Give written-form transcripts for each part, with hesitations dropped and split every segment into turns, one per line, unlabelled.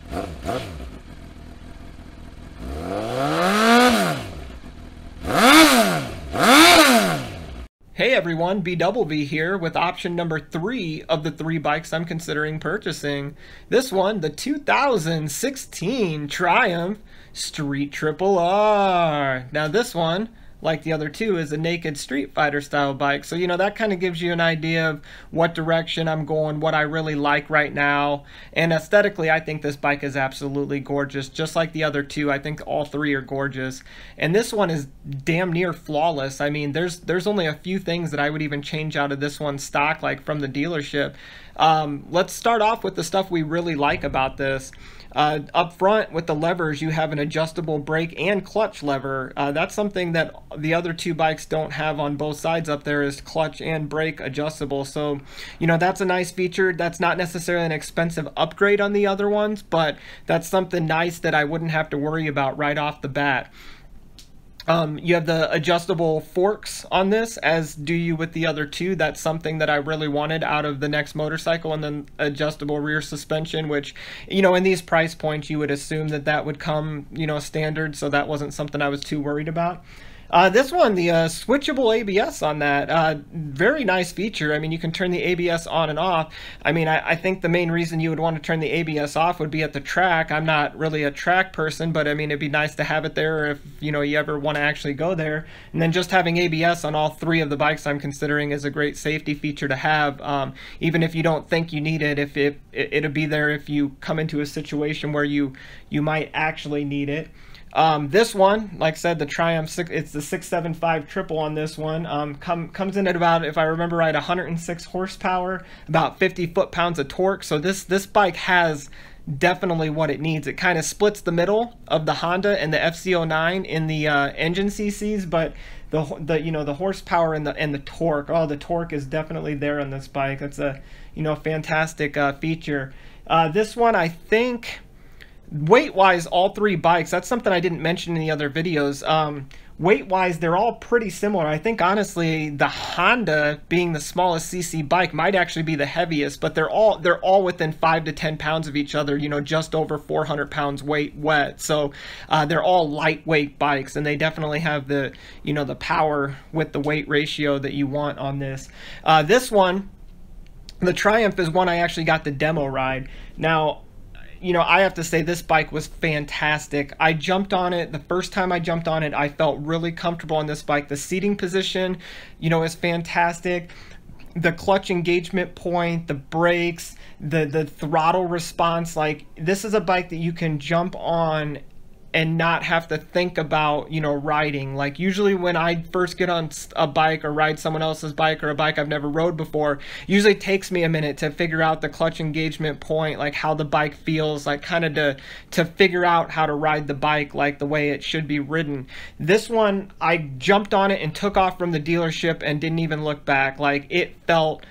Hey everyone, BWV here with option number 3 of the 3 bikes I'm considering purchasing. This one, the 2016 Triumph Street Triple R. Now this one, like the other two, is a naked Street Fighter style bike. So, that kind of gives you an idea of what direction I'm going, what I really like right now. And aesthetically, I think this bike is absolutely gorgeous. Just like the other two, I think all 3 are gorgeous. And this one is damn near flawless. I mean, there's only a few things that I would even change out of this one stock, like from the dealership. Let's start off with the stuff we really like about this. Up front with the levers, you have an adjustable brake and clutch lever. That's something that the other 2 bikes don't have on both sides up there, is clutch and brake adjustable. So, that's a nice feature. That's not necessarily an expensive upgrade on the other ones, but that's something nice that I wouldn't have to worry about right off the bat. You have the adjustable forks on this, as do you with the other 2. That's something that I really wanted out of the next motorcycle. And then adjustable rear suspension, which, in these price points, you would assume that would come, standard. So that wasn't something I was too worried about. This one, the switchable ABS on that, very nice feature. I mean, you can turn the ABS on and off. I mean, I think the main reason you would want to turn the ABS off would be at the track. I'm not really a track person, but I mean, it'd be nice to have it there if, you ever want to actually go there. And then just having ABS on all 3 of the bikes I'm considering is a great safety feature to have. Even if you don't think you need it, it'll be there if you come into a situation where you might actually need it. This one, like I said, the Triumph, it's the 675 triple on this one. Comes in at about, if I remember right, 106 horsepower, about 50 foot-pounds of torque. So this bike has definitely what it needs. It kind of splits the middle of the Honda and the FZ09 in the engine CCs, but the horsepower and the torque, the torque is definitely there on this bike. That's a fantastic feature. This one, I think, weight-wise, all 3 bikes, that's something I didn't mention in the other videos. Weight-wise, they're all pretty similar. I think, honestly, the Honda, being the smallest CC bike, might actually be the heaviest, but they're all within 5 to 10 pounds of each other, just over 400 pounds weight wet. So they're all lightweight bikes, and they definitely have the, the power with the weight ratio that you want on this. This one, the Triumph, is one I actually got the demo ride. Now, I have to say this bike was fantastic. I jumped on it. The first time I jumped on it, I felt really comfortable on this bike. The seating position, is fantastic. The clutch engagement point, the brakes, the throttle response. Like, this is a bike that you can jump on and not have to think about, riding. Like, usually when I first get on a bike or ride someone else's bike or a bike I've never rode before, usually takes me a minute to figure out the clutch engagement point, like how the bike feels, like kind of to figure out how to ride the bike like the way it should be ridden. This one, I jumped on it and took off from the dealership and didn't even look back. Like, it felt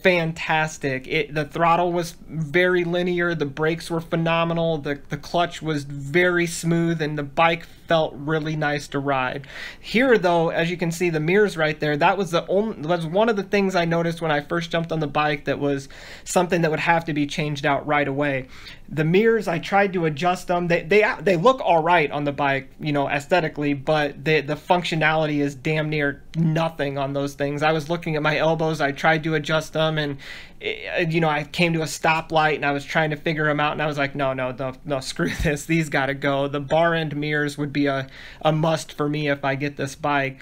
fantastic. The throttle was very linear, the brakes were phenomenal, the clutch was very smooth, and the bike felt really nice to ride. Here, though, as you can see, the mirrors right there, that was one of the things I noticed when I first jumped on the bike that was something that would have to be changed out right away. The mirrors, I tried to adjust them. They look all right on the bike, aesthetically, but the functionality is damn near nothing on those things. I was looking at my elbows, I tried to adjust them, and I came to a stoplight and I was trying to figure them out, and I was like, no, screw this, these gotta go. The bar end mirrors would be a must for me if I get this bike.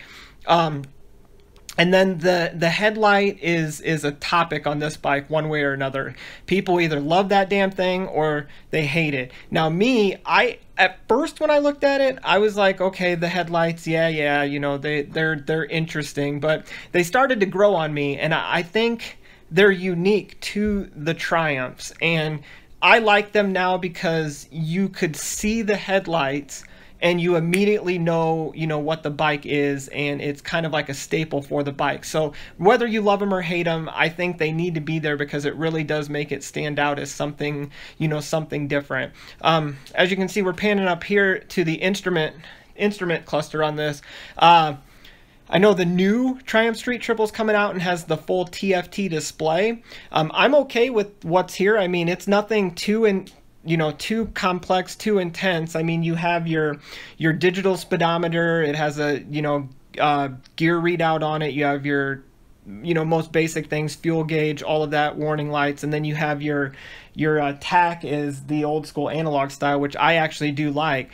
And then the headlight is a topic on this bike one way or another. People either love that damn thing or they hate it. Now me, at first when I looked at it, I was like, okay, the headlights, yeah, they're interesting, but they started to grow on me, and I think they're unique to the Triumphs, and I like them now because you could see the headlights and you immediately know, what the bike is, and it's kind of like a staple for the bike. So whether you love them or hate them, I think they need to be there because it really does make it stand out as something, something different. As you can see, we're panning up here to the instrument cluster on this. I know the new Triumph Street Triple's coming out and has the full TFT display. I'm okay with what's here. I mean, it's nothing too too complex, too intense. I mean, you have your digital speedometer. It has a gear readout on it. You have your most basic things, fuel gauge, all of that, warning lights, and then you have your tack is the old school analog style, which I actually do like.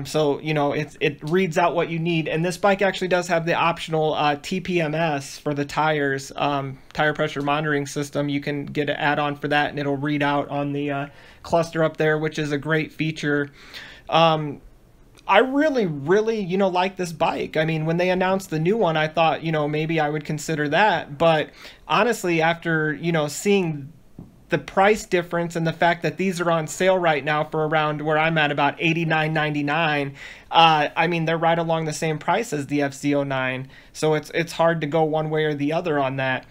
So it reads out what you need, and this bike actually does have the optional TPMS for the tires, tire pressure monitoring system. You can get an add-on for that, and it'll read out on the cluster up there, which is a great feature. I really, like this bike. I mean, when they announced the new one, I thought, maybe I would consider that. But honestly, after, seeing the price difference and the fact that these are on sale right now for around where I'm at, about $89.99, I mean, they're right along the same price as the FZ09. So it's hard to go one way or the other on that.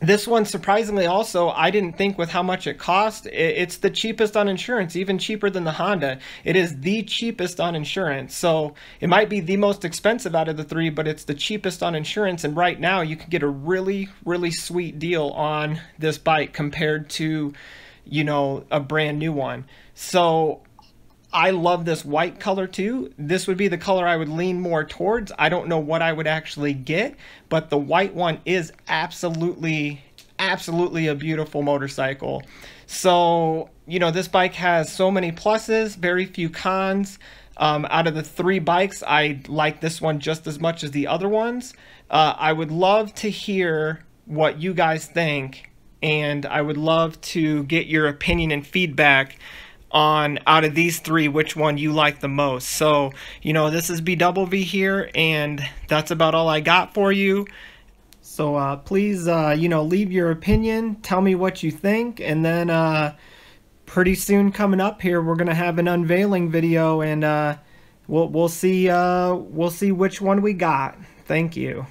This one, surprisingly, also, I didn't think with how much it cost, it's the cheapest on insurance, even cheaper than the Honda. It is the cheapest on insurance. So it might be the most expensive out of the three, but it's the cheapest on insurance. And right now you can get a really, really sweet deal on this bike compared to, a brand new one. So I love this white color too. This would be the color I would lean more towards. I don't know what I would actually get, but the white one is absolutely a beautiful motorcycle. So, this bike has so many pluses, very few cons. Out of the three bikes, I like this one just as much as the other ones. I would love to hear what you guys think, and I would love to get your opinion and feedback on, out of these three, which one you like the most. So, this is BV here, and that's about all I got for you. So please, leave your opinion, tell me what you think, and then pretty soon coming up here, we're gonna have an unveiling video, and we'll see which one we got. Thank you.